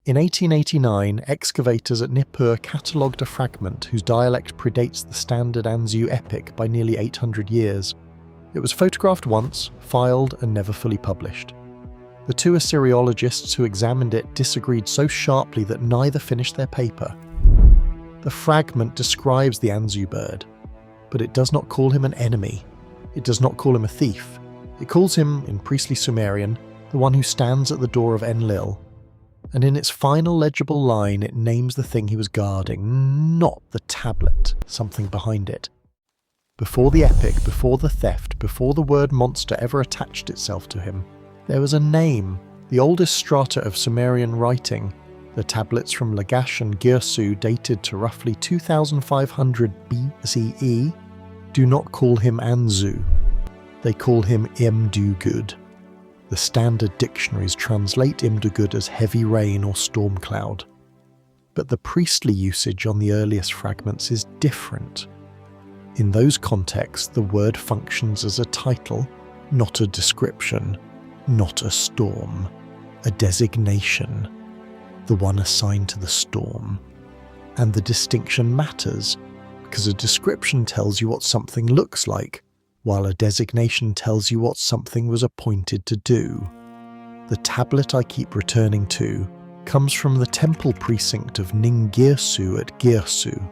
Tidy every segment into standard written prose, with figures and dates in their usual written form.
In 1889, excavators at Nippur catalogued a fragment whose dialect predates the standard Anzu Epic by nearly 800 years. It was photographed once, filed, and never fully published. The two Assyriologists who examined it disagreed so sharply that neither finished their paper. The fragment describes the Anzu bird, but it does not call him an enemy. It does not call him a thief. It calls him, in priestly Sumerian, the one who stands at the door of Enlil. And in its final legible line, it names the thing he was guarding, not the tablet, something behind it. Before the epic, before the theft, before the word monster ever attached itself to him, there was a name, the oldest strata of Sumerian writing. The tablets from Lagash and Girsu, dated to roughly 2500 BCE, do not call him Anzu. They call him Imdugud. The standard dictionaries translate Imdugud as heavy rain or storm cloud. But the priestly usage on the earliest fragments is different. In those contexts, the word functions as a title, not a description, not a storm, a designation, the one assigned to the storm. And the distinction matters, because a description tells you what something looks like, while a designation tells you what something was appointed to do. The tablet I keep returning to comes from the temple precinct of Ninurta at Girsu.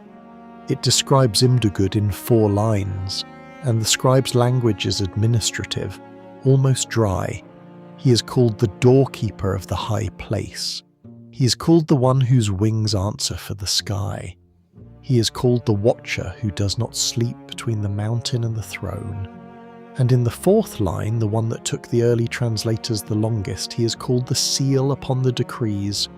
It describes Imdugud in 4 lines, and the scribe's language is administrative, almost dry. He is called the doorkeeper of the high place. He is called the one whose wings answer for the sky. He is called the watcher who does not sleep between the mountain and the throne. And in the 4th line, the one that took the early translators the longest, he is called the seal upon the decrees.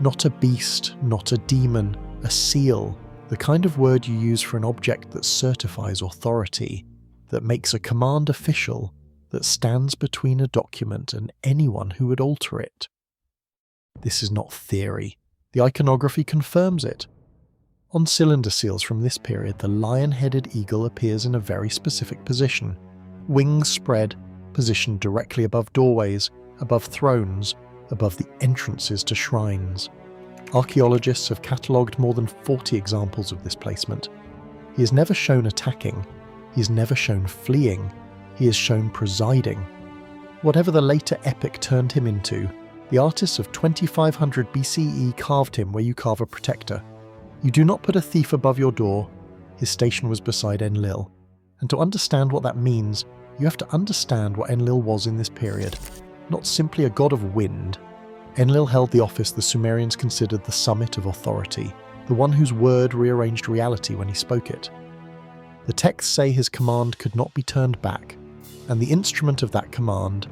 Not a beast, not a demon, a seal, the kind of word you use for an object that certifies authority, that makes a command official, that stands between a document and anyone who would alter it. This is not theory. The iconography confirms it. On cylinder seals from this period, the lion-headed eagle appears in a very specific position. Wings spread, positioned directly above doorways, above thrones, above the entrances to shrines. Archaeologists have catalogued more than 40 examples of this placement. He is never shown attacking. He is never shown fleeing. He is shown presiding. Whatever the later epic turned him into, the artists of 2500 BCE carved him where you carve a protector. You do not put a thief above your door. His station was beside Enlil. And to understand what that means, you have to understand what Enlil was in this period. Not simply a god of wind. Enlil held the office the Sumerians considered the summit of authority, the one whose word rearranged reality when he spoke it. The texts say his command could not be turned back, and the instrument of that command,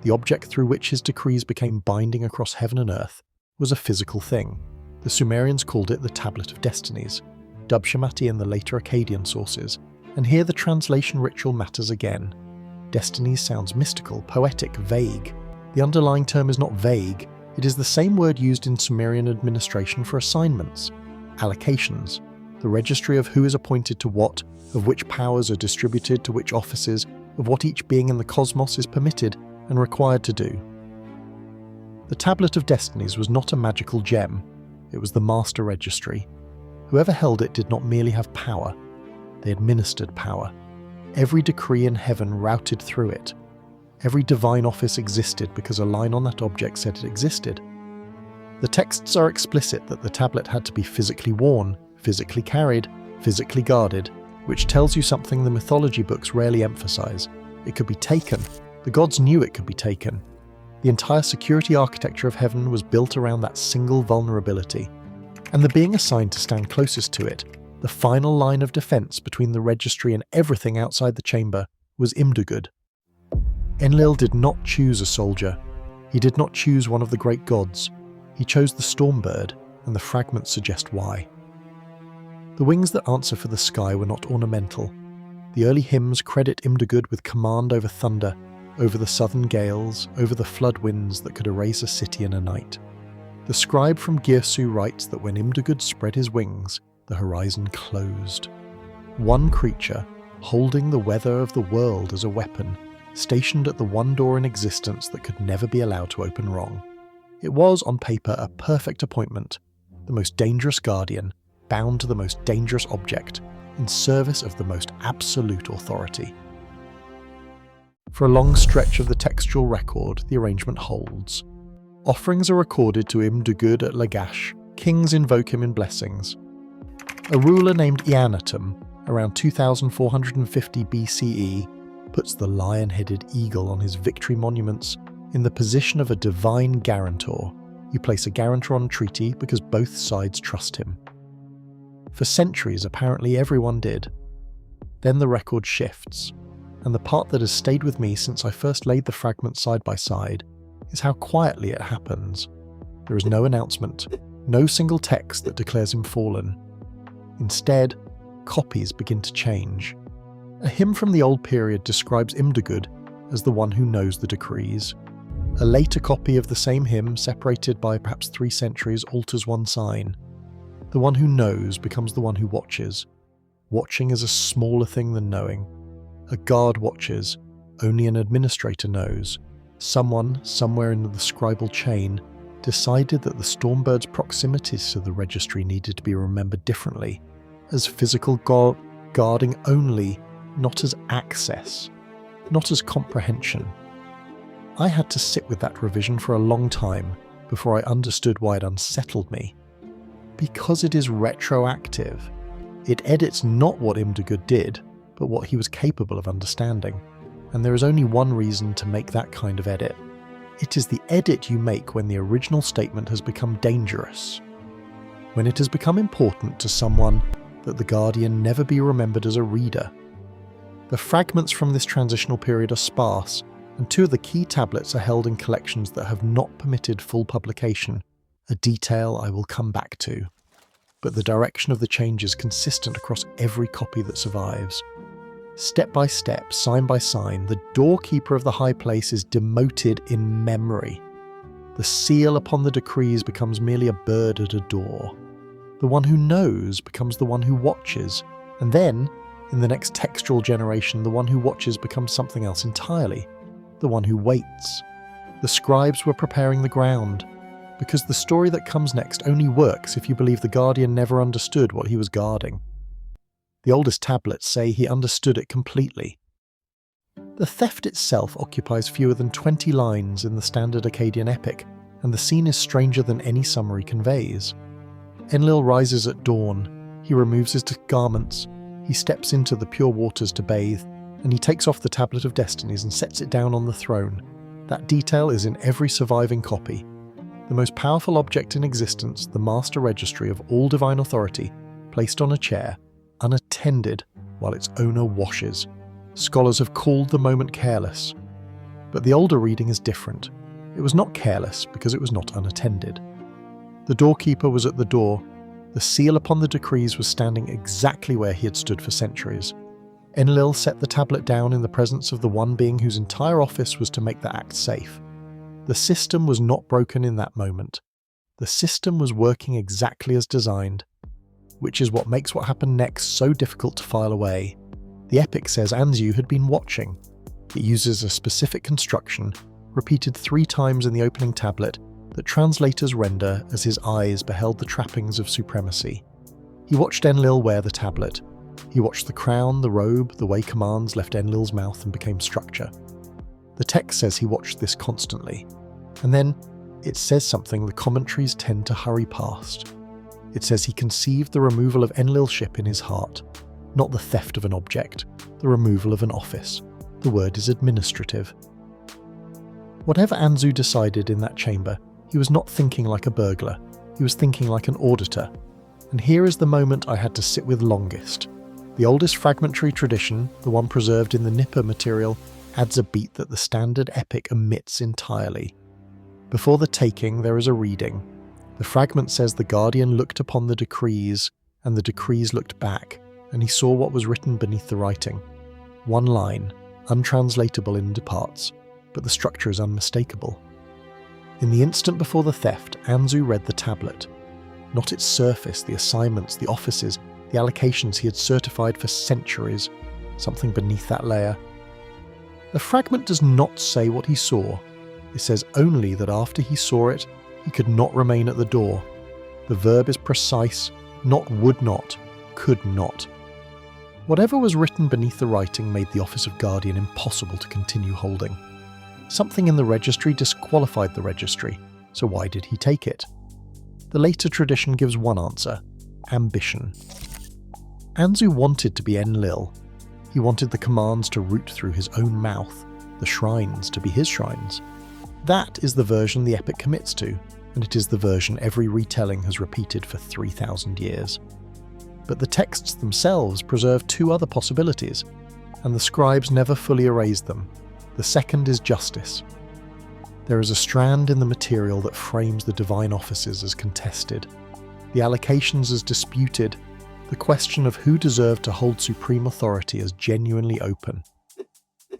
the object through which his decrees became binding across heaven and earth, was a physical thing. The Sumerians called it the Tablet of Destinies, Dubshamati in the later Akkadian sources, and here the translation ritual matters again. Destinies sounds mystical, poetic, vague. The underlying term is not vague, it is the same word used in Sumerian administration for assignments, allocations, the registry of who is appointed to what, of which powers are distributed to which offices, of what each being in the cosmos is permitted and required to do. The Tablet of Destinies was not a magical gem. It was the master registry. Whoever held it did not merely have power, they administered power. Every decree in heaven routed through it. Every divine office existed because a line on that object said it existed. The texts are explicit that the tablet had to be physically worn, physically carried, physically guarded, which tells you something the mythology books rarely emphasize. It could be taken. The gods knew it could be taken. The entire security architecture of heaven was built around that single vulnerability. And the being assigned to stand closest to it, the final line of defense between the registry and everything outside the chamber, was Imdugud. Enlil did not choose a soldier. He did not choose one of the great gods. He chose the storm bird, and the fragments suggest why. The wings that answer for the sky were not ornamental. The early hymns credit Imdugud with command over thunder, over the southern gales, over the flood winds that could erase a city in a night. The scribe from Girsu writes that when Imdugud spread his wings, the horizon closed. One creature, holding the weather of the world as a weapon, stationed at the one door in existence that could never be allowed to open wrong. It was, on paper, a perfect appointment, the most dangerous guardian, bound to the most dangerous object, in service of the most absolute authority. For a long stretch of the textual record, the arrangement holds. Offerings are recorded to Imdugud at Lagash. Kings invoke him in blessings. A ruler named Eannatum, around 2450 BCE, puts the lion-headed eagle on his victory monuments in the position of a divine guarantor. You place a guarantor on a treaty because both sides trust him. For centuries, apparently everyone did. Then the record shifts, and the part that has stayed with me since I first laid the fragments side by side is how quietly it happens. There is no announcement, no single text that declares him fallen. Instead, copies begin to change. A hymn from the Old Period describes Imdugud as the one who knows the decrees. A later copy of the same hymn, separated by perhaps 3 centuries, alters one sign. The one who knows becomes the one who watches. Watching is a smaller thing than knowing. A guard watches, only an administrator knows. Someone, somewhere in the Scribal chain, decided that the Stormbird's proximities to the registry needed to be remembered differently, as physical guarding only, not as access, not as comprehension. I had to sit with that revision for a long time before I understood why it unsettled me. Because it is retroactive. It edits not what Imdugud did, but what he was capable of understanding. And there is only one reason to make that kind of edit. It is the edit you make when the original statement has become dangerous. When it has become important to someone that the Guardian never be remembered as a reader. The fragments from this transitional period are sparse, and 2 of the key tablets are held in collections that have not permitted full publication, a detail I will come back to. But the direction of the change is consistent across every copy that survives. Step by step, sign by sign, the doorkeeper of the high place is demoted in memory. The seal upon the decrees becomes merely a bird at a door. The one who knows becomes the one who watches, and then, in the next textual generation, the one who watches becomes something else entirely, the one who waits. The scribes were preparing the ground, because the story that comes next only works if you believe the Guardian never understood what he was guarding. The oldest tablets say he understood it completely. The theft itself occupies fewer than 20 lines in the standard Akkadian epic, and the scene is stranger than any summary conveys. Enlil rises at dawn, he removes his garments, he steps into the pure waters to bathe, and he takes off the tablet of Destinies and sets it down on the throne. That detail is in every surviving copy. The most powerful object in existence, the master registry of all divine authority, placed on a chair, unattended, while its owner washes. Scholars have called the moment careless. But the older reading is different. It was not careless because it was not unattended. The doorkeeper was at the door. The seal upon the decrees was standing exactly where he had stood for centuries. Enlil set the tablet down in the presence of the one being whose entire office was to make the act safe. The system was not broken in that moment. The system was working exactly as designed, which is what makes what happened next so difficult to file away. The epic says Anzu had been watching. It uses a specific construction, repeated 3 times in the opening tablet, that translators render as his eyes beheld the trappings of supremacy. He watched Enlil wear the tablet. He watched the crown, the robe, the way commands left Enlil's mouth and became structure. The text says he watched this constantly. And then, it says something the commentaries tend to hurry past. It says he conceived the removal of Enlilship in his heart, not the theft of an object, the removal of an office. The word is administrative. Whatever Anzu decided in that chamber, he was not thinking like a burglar, he was thinking like an auditor. And here is the moment I had to sit with longest. The oldest fragmentary tradition, the one preserved in the Nippur material, adds a beat that the standard epic omits entirely. Before the taking, there is a reading. The fragment says the Guardian looked upon the decrees, and the decrees looked back, and he saw what was written beneath the writing. One line, untranslatable in parts, but the structure is unmistakable. In the instant before the theft, Anzu read the tablet. Not its surface, the assignments, the offices, the allocations he had certified for centuries, something beneath that layer. The fragment does not say what he saw. It says only that after he saw it, He could not remain at the door. The verb is precise, not would not, could not. Whatever was written beneath the writing made the office of guardian impossible to continue holding. Something in the registry disqualified the registry, so why did he take it? The later tradition gives one answer: ambition. Anzu wanted to be Enlil. He wanted the commands to root through his own mouth, the shrines to be his shrines. That is the version the epic commits to, and it is the version every retelling has repeated for 3,000 years. But the texts themselves preserve two other possibilities, and the scribes never fully erased them. The second is justice. There is a strand in the material that frames the divine offices as contested, the allocations as disputed, the question of who deserved to hold supreme authority as genuinely open.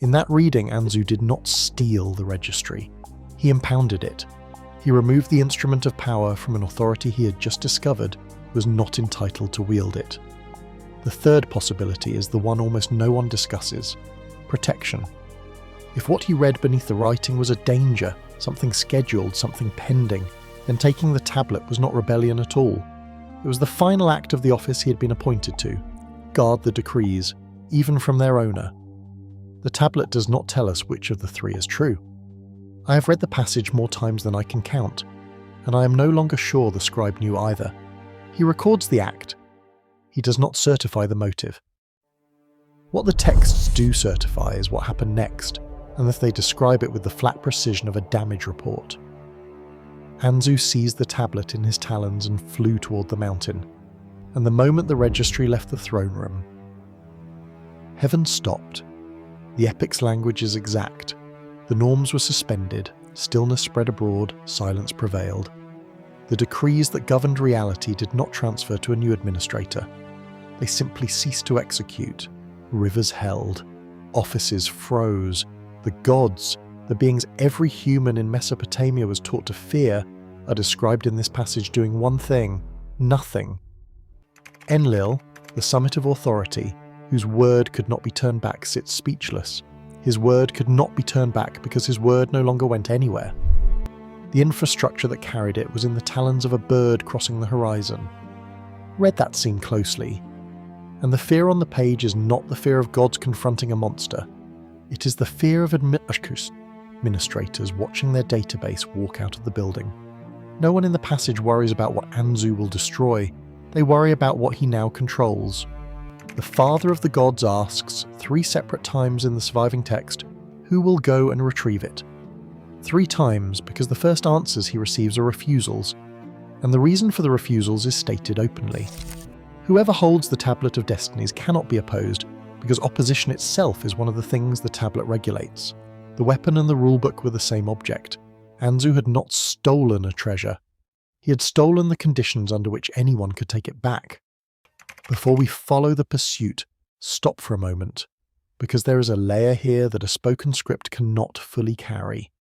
In that reading, Anzu did not steal the registry. He impounded it. He removed the instrument of power from an authority he had just discovered was not entitled to wield it. The third possibility is the one almost no one discusses: protection. If what he read beneath the writing was a danger, something scheduled, something pending, then taking the tablet was not rebellion at all. It was the final act of the office he had been appointed to: guard the decrees, even from their owner. The tablet does not tell us which of the three is true. I have read the passage more times than I can count, and I am no longer sure the scribe knew either. He records the act. He does not certify the motive. What the texts do certify is what happened next, and that they describe it with the flat precision of a damage report. Anzu seized the tablet in his talons and flew toward the mountain, and the moment the registry left the throne room, heaven stopped. The epic's language is exact. The norms were suspended, stillness spread abroad, silence prevailed. The decrees that governed reality did not transfer to a new administrator. They simply ceased to execute. Rivers held. Offices froze. The gods, the beings every human in Mesopotamia was taught to fear, are described in this passage doing one thing: nothing. Enlil, the summit of authority, whose word could not be turned back, sits speechless. His word could not be turned back because his word no longer went anywhere. The infrastructure that carried it was in the talons of a bird crossing the horizon. Read that scene closely, and the fear on the page is not the fear of gods confronting a monster. It is the fear of administrators watching their database walk out of the building. No one in the passage worries about what Anzu will destroy. They worry about what he now controls. The father of the gods asks, 3 separate times in the surviving text, who will go and retrieve it? 3 times because the first answers he receives are refusals, and the reason for the refusals is stated openly. Whoever holds the Tablet of Destinies cannot be opposed, because opposition itself is one of the things the tablet regulates. The weapon and the rulebook were the same object. Anzu had not stolen a treasure. He had stolen the conditions under which anyone could take it back. Before we follow the pursuit, stop for a moment, because there is a layer here that a spoken script cannot fully carry.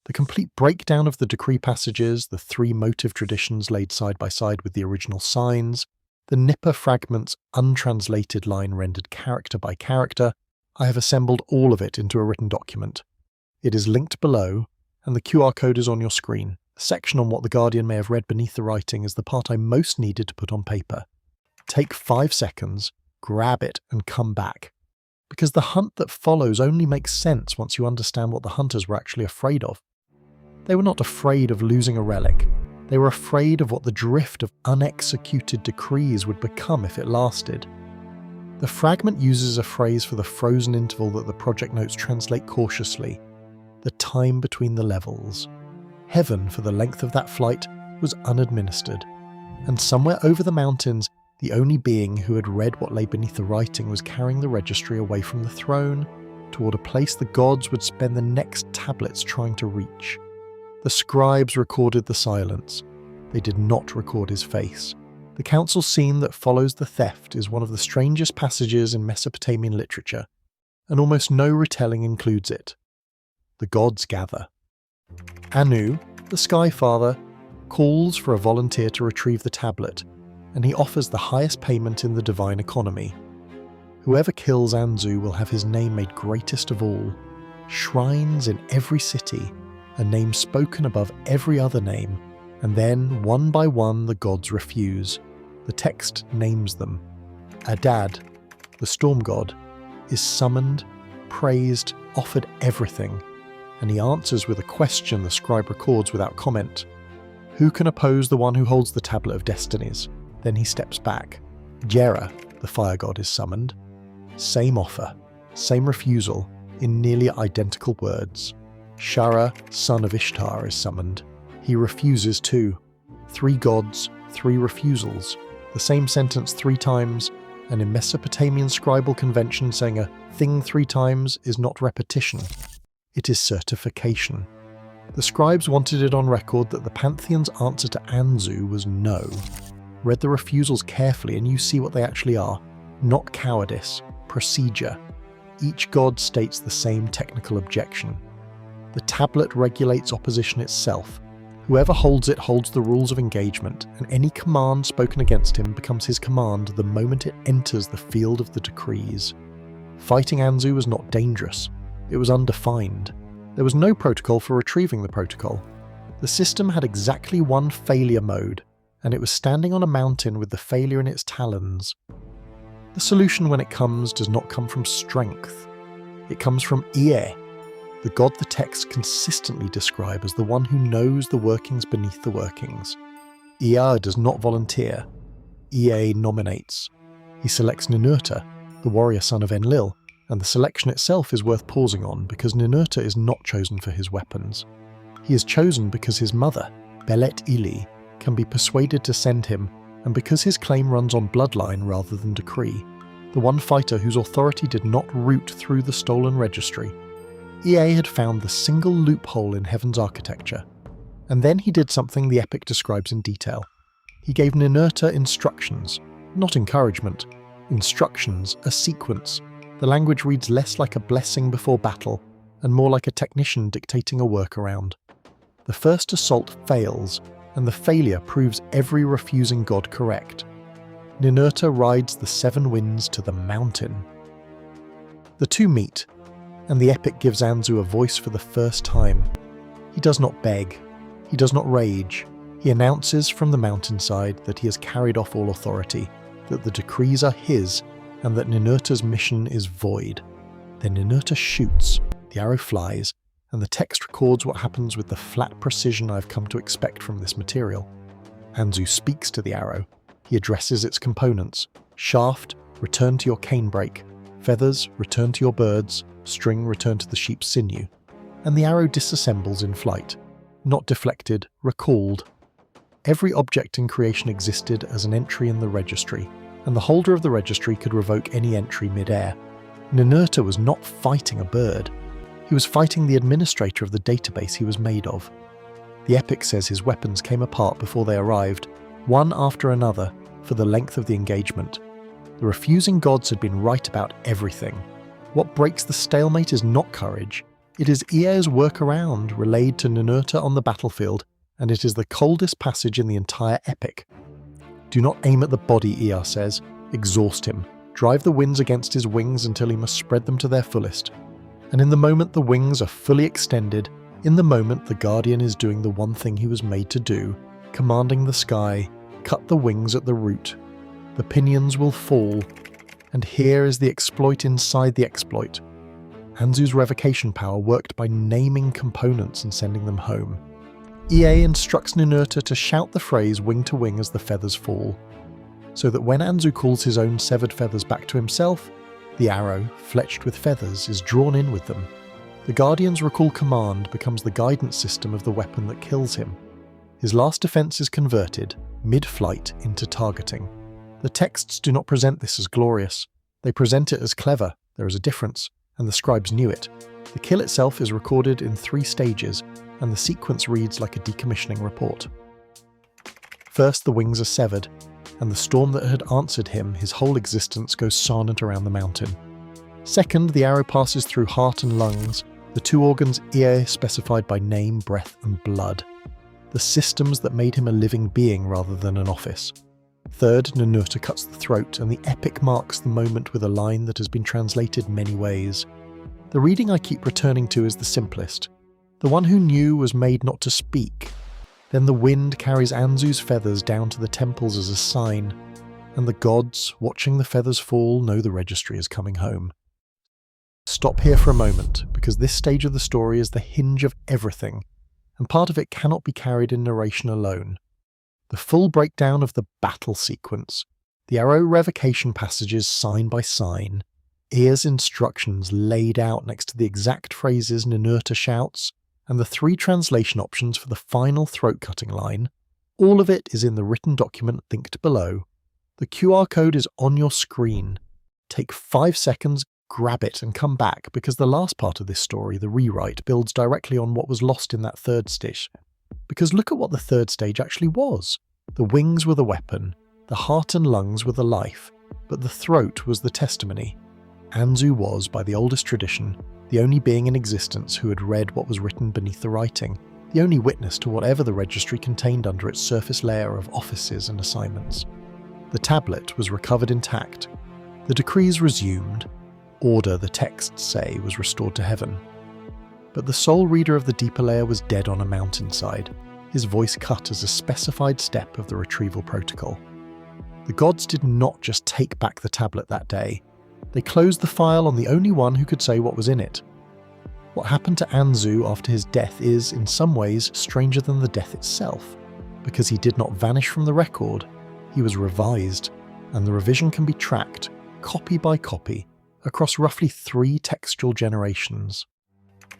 The complete breakdown of the decree passages, the 3 motive traditions laid side by side with the original signs, the Nippur fragment's untranslated line rendered character by character, I have assembled all of it into a written document. It is linked below, and the QR code is on your screen. The section on what the Guardian may have read beneath the writing is the part I most needed to put on paper. Take 5 seconds, grab it, and come back. Because the hunt that follows only makes sense once you understand what the hunters were actually afraid of. They were not afraid of losing a relic. They were afraid of what the drift of unexecuted decrees would become if it lasted. The fragment uses a phrase for the frozen interval that the project notes translate cautiously: the time between the levels. Heaven, for the length of that flight, was unadministered, and somewhere over the mountains, the only being who had read what lay beneath the writing was carrying the registry away from the throne, toward a place the gods would spend the next tablets trying to reach. The scribes recorded the silence. They did not record his face. The council scene that follows the theft is one of the strangest passages in Mesopotamian literature, and almost no retelling includes it. The gods gather. Anu, the Sky Father, calls for a volunteer to retrieve the tablet, and he offers the highest payment in the divine economy. Whoever kills Anzu will have his name made greatest of all. Shrines in every city, a name spoken above every other name, And then, one by one, the gods refuse. The text names them. Adad, the storm god, is summoned, praised, offered everything, and he answers with a question the scribe records without comment. Who can oppose the one who holds the tablet of destinies? Then he steps back. Gera, the fire god, is summoned. Same offer, same refusal, in nearly identical words. Shara, son of Ishtar, is summoned. He refuses too. 3 gods, 3 refusals. The same sentence 3 times, and in Mesopotamian scribal convention saying a thing 3 times is not repetition. It is certification. The scribes wanted it on record that the pantheon's answer to Anzu was no. Read the refusals carefully and you see what they actually are. Not cowardice, procedure. Each god states the same technical objection. The tablet regulates opposition itself. Whoever holds it holds the rules of engagement, and any command spoken against him becomes his command the moment it enters the field of the decrees. Fighting Anzu was not dangerous. It was undefined. There was no protocol for retrieving the protocol. The system had exactly one failure mode, and it was standing on a mountain with the failure in its talons. The solution when it comes does not come from strength. It comes from Ea, the god the texts consistently describe as the one who knows the workings beneath the workings. Ea does not volunteer. Ea nominates. He selects Ninurta, the warrior son of Enlil, and the selection itself is worth pausing on because Ninurta is not chosen for his weapons. He is chosen because his mother, Belet Ili, can be persuaded to send him, and because his claim runs on bloodline rather than decree, the one fighter whose authority did not root through the stolen registry. Ea had found the single loophole in heaven's architecture, and then he did something the epic describes in detail. He gave Ninurta instructions, not encouragement. Instructions, a sequence. The language reads less like a blessing before battle, and more like a technician dictating a workaround. The first assault fails, and the failure proves every refusing god correct. Ninurta rides the 7 winds to the mountain. The two meet, and the epic gives Anzu a voice for the first time. He does not beg. He does not rage. He announces from the mountainside that he has carried off all authority, that the decrees are his, and that Ninurta's mission is void. Then Ninurta shoots, the arrow flies, and the text records what happens with the flat precision I've come to expect from this material. Anzu speaks to the arrow. He addresses its components. Shaft, return to your canebrake. Feathers, return to your birds. String, return to the sheep's sinew. And the arrow disassembles in flight. Not deflected, recalled. Every object in creation existed as an entry in the registry, and the holder of the registry could revoke any entry mid-air. Ninurta was not fighting a bird. He was fighting the administrator of the database he was made of. The epic says his weapons came apart before they arrived, one after another, for the length of the engagement. The refusing gods had been right about everything. What breaks the stalemate is not courage. It is Ea's workaround relayed to Ninurta on the battlefield, and it is the coldest passage in the entire epic. Do not aim at the body, Ea says. Exhaust him. Drive the winds against his wings until he must spread them to their fullest. And in the moment the wings are fully extended, in the moment the guardian is doing the one thing he was made to do, commanding the sky, cut the wings at the root. The pinions will fall, and here is the exploit inside the exploit. Anzu's revocation power worked by naming components and sending them home. Ea instructs Ninurta to shout the phrase wing to wing as the feathers fall, so that when Anzu calls his own severed feathers back to himself, the arrow, fletched with feathers, is drawn in with them. The Guardian's recall command becomes the guidance system of the weapon that kills him. His last defense is converted, mid-flight, into targeting. The texts do not present this as glorious. They present it as clever. There is a difference, and the scribes knew it. The kill itself is recorded in 3 stages, and the sequence reads like a decommissioning report. First, the wings are severed, and the storm that had answered him, his whole existence, goes silent around the mountain. Second, the arrow passes through heart and lungs, the 2 organs Ea specified by name, breath, and blood. The systems that made him a living being rather than an office. Third, Ninurta cuts the throat, and the epic marks the moment with a line that has been translated many ways. The reading I keep returning to is the simplest. The one who knew was made not to speak. Then the wind carries Anzu's feathers down to the temples as a sign, and the gods, watching the feathers fall, know the registry is coming home. Stop here for a moment, because this stage of the story is the hinge of everything, and part of it cannot be carried in narration alone. The full breakdown of the battle sequence, the arrow revocation passages sign by sign, Ear's instructions laid out next to the exact phrases Ninurta shouts, and the 3 translation options for the final throat-cutting line, all of it is in the written document linked below. The QR code is on your screen. Take 5 seconds, grab it and come back, because the last part of this story, the rewrite, builds directly on what was lost in that third stitch. Because look at what the third stage actually was. The wings were the weapon, the heart and lungs were the life, but the throat was the testimony. Anzu was, by the oldest tradition, the only being in existence who had read what was written beneath the writing, the only witness to whatever the registry contained under its surface layer of offices and assignments. The tablet was recovered intact. The decrees resumed. Order, the texts say, was restored to heaven. But the sole reader of the deeper layer was dead on a mountainside, his voice cut as a specified step of the retrieval protocol. The gods did not just take back the tablet that day. They closed the file on the only one who could say what was in it. What happened to Anzu after his death is, in some ways, stranger than the death itself, because he did not vanish from the record. He was revised, and the revision can be tracked, copy by copy, across roughly 3 textual generations.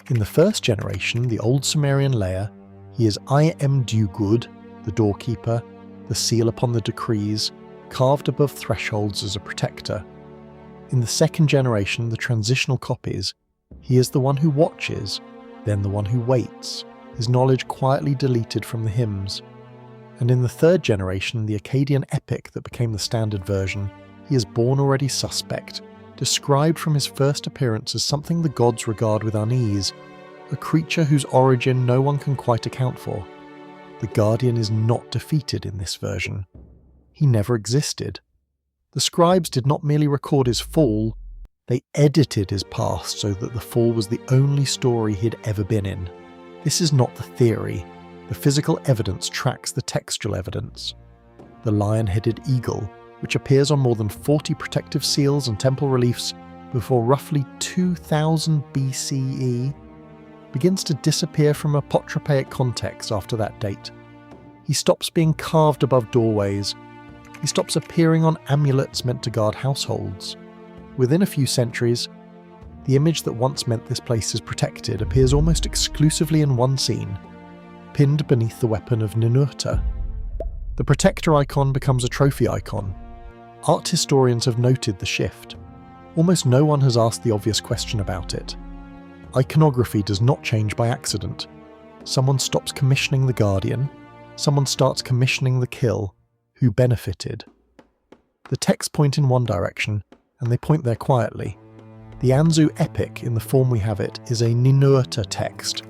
In the first generation, the old Sumerian layer, he is Imdugud, the doorkeeper, the seal upon the decrees, carved above thresholds as a protector. In the second generation, the transitional copies, he is the one who watches, then the one who waits, his knowledge quietly deleted from the hymns. And in the third generation, the Akkadian epic that became the standard version, he is born already suspect, described from his first appearance as something the gods regard with unease, a creature whose origin no one can quite account for. The Guardian is not defeated in this version. He never existed. The scribes did not merely record his fall, they edited his past so that the fall was the only story he'd ever been in. This is not the theory. The physical evidence tracks the textual evidence. The lion-headed eagle, which appears on more than 40 protective seals and temple reliefs before roughly 2000 BCE, begins to disappear from apotropaic context after that date. He stops being carved above doorways. He stops appearing on amulets meant to guard households. Within a few centuries, the image that once meant this place is protected appears almost exclusively in one scene, pinned beneath the weapon of Ninurta. The protector icon becomes a trophy icon. Art historians have noted the shift. Almost no one has asked the obvious question about it. Iconography does not change by accident. Someone stops commissioning the Guardian, someone starts commissioning the kill. Who benefited? The texts point in one direction, and they point there quietly. The Anzu Epic, in the form we have it, is a Ninurta text.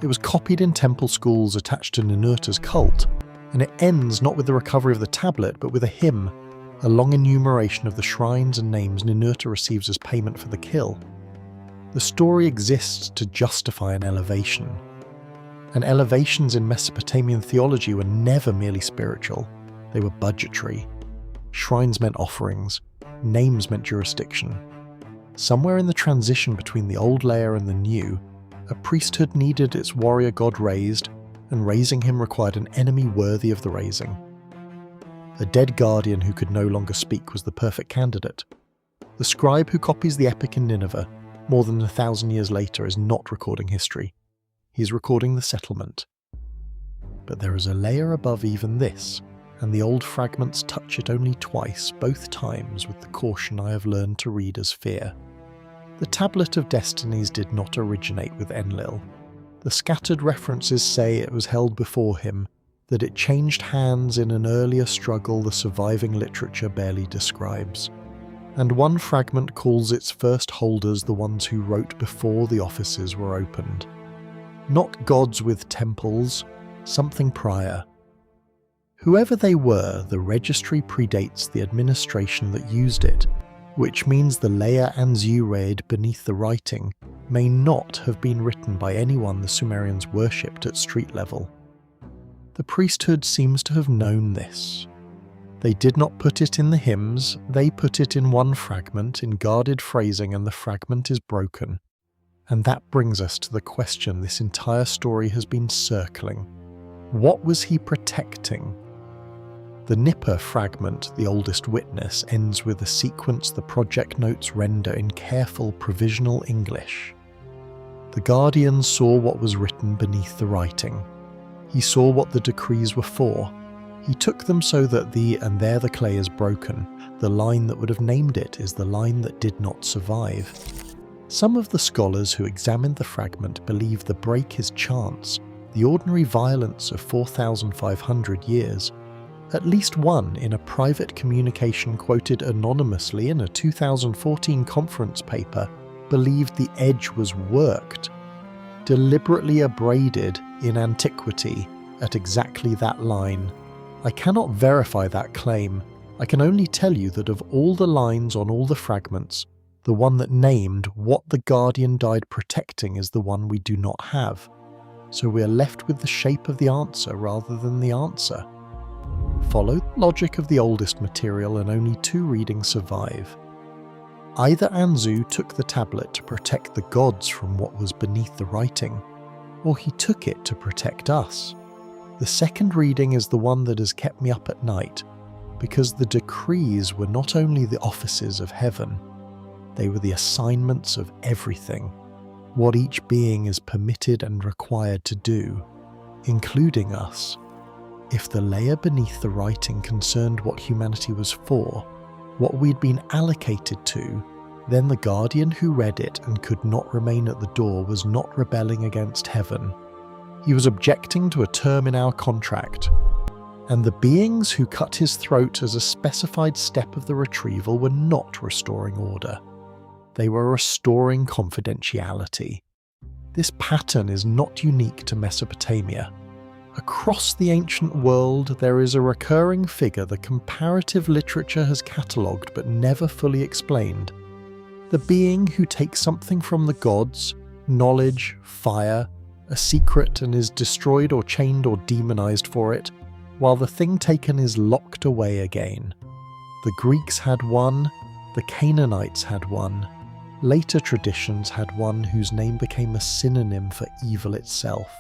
It was copied in temple schools attached to Ninurta's cult, and it ends not with the recovery of the tablet, but with a hymn, a long enumeration of the shrines and names Ninurta receives as payment for the kill. The story exists to justify an elevation. And elevations in Mesopotamian theology were never merely spiritual. They were budgetary. Shrines meant offerings. Names meant jurisdiction. Somewhere in the transition between the old layer and the new, a priesthood needed its warrior god raised, and raising him required an enemy worthy of the raising. A dead guardian who could no longer speak was the perfect candidate. The scribe who copies the epic in Nineveh, more than 1,000 years later, is not recording history. He is recording the settlement. But there is a layer above even this, and the old fragments touch it only twice, both times with the caution I have learned to read as fear. The Tablet of Destinies did not originate with Enlil. The scattered references say it was held before him, that it changed hands in an earlier struggle the surviving literature barely describes. And one fragment calls its first holders the ones who wrote before the offices were opened. Not gods with temples, something prior. Whoever they were, the registry predates the administration that used it, which means the layer Anzu read beneath the writing may not have been written by anyone the Sumerians worshipped at street level. The priesthood seems to have known this. They did not put it in the hymns, they put it in one fragment in guarded phrasing, and the fragment is broken. And that brings us to the question this entire story has been circling. What was he protecting? The Nippur fragment, the oldest witness, ends with a sequence the project notes render in careful provisional English. The guardian saw what was written beneath the writing. He saw what the decrees were for. He took them so that the "and there the clay is broken," the line that would have named it, is the line that did not survive. Some of the scholars who examined the fragment believe the break is chance, the ordinary violence of 4,500 years. At least one, in a private communication quoted anonymously in a 2014 conference paper, believed the edge was worked, deliberately abraded in antiquity at exactly that line. I cannot verify that claim. I can only tell you that of all the lines on all the fragments, the one that named what the guardian died protecting is the one we do not have. So we are left with the shape of the answer rather than the answer. Follow the logic of the oldest material and only 2 readings survive. Either Anzu took the tablet to protect the gods from what was beneath the writing, or he took it to protect us. The second reading is the one that has kept me up at night, because the decrees were not only the offices of heaven, they were the assignments of everything, what each being is permitted and required to do, including us. If the layer beneath the writing concerned what humanity was for, what we'd been allocated to, then the guardian who read it and could not remain at the door was not rebelling against heaven. He was objecting to a term in our contract. And the beings who cut his throat as a specified step of the retrieval were not restoring order. They were restoring confidentiality. This pattern is not unique to Mesopotamia. Across the ancient world, there is a recurring figure the comparative literature has catalogued but never fully explained. The being who takes something from the gods, knowledge, fire, a secret, and is destroyed or chained or demonized for it, while the thing taken is locked away again. The Greeks had one, the Canaanites had one, later traditions had one whose name became a synonym for evil itself.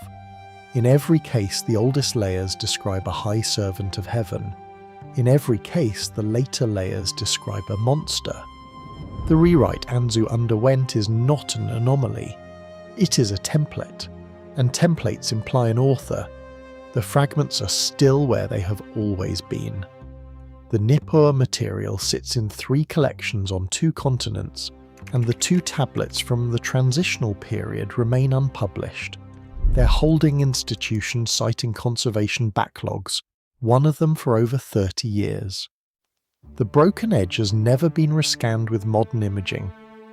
In every case, the oldest layers describe a high servant of heaven. In every case, the later layers describe a monster. The rewrite Anzu underwent is not an anomaly. It is a template, and templates imply an author. The fragments are still where they have always been. The Nippur material sits in 3 collections on 2 continents, and the 2 tablets from the transitional period remain unpublished. Their holding institutions citing conservation backlogs, one of them for over 30 years. The broken edge has never been rescanned with modern imaging.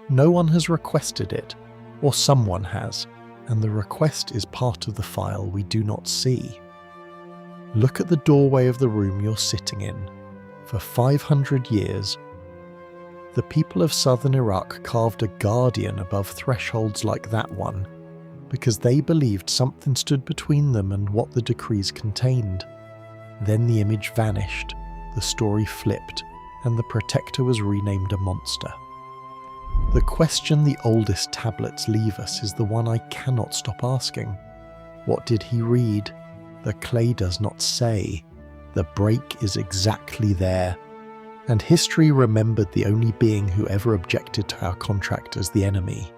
No one has requested it, or someone has, and the request is part of the file we do not see. Look at the doorway of the room you're sitting in. For 500 years, the people of southern Iraq carved a guardian above thresholds like that one, because they believed something stood between them and what the decrees contained. Then the image vanished, the story flipped, and the protector was renamed a monster. The question the oldest tablets leave us is the one I cannot stop asking. What did he read? The clay does not say. The break is exactly there. And history remembered the only being who ever objected to our contract as the enemy.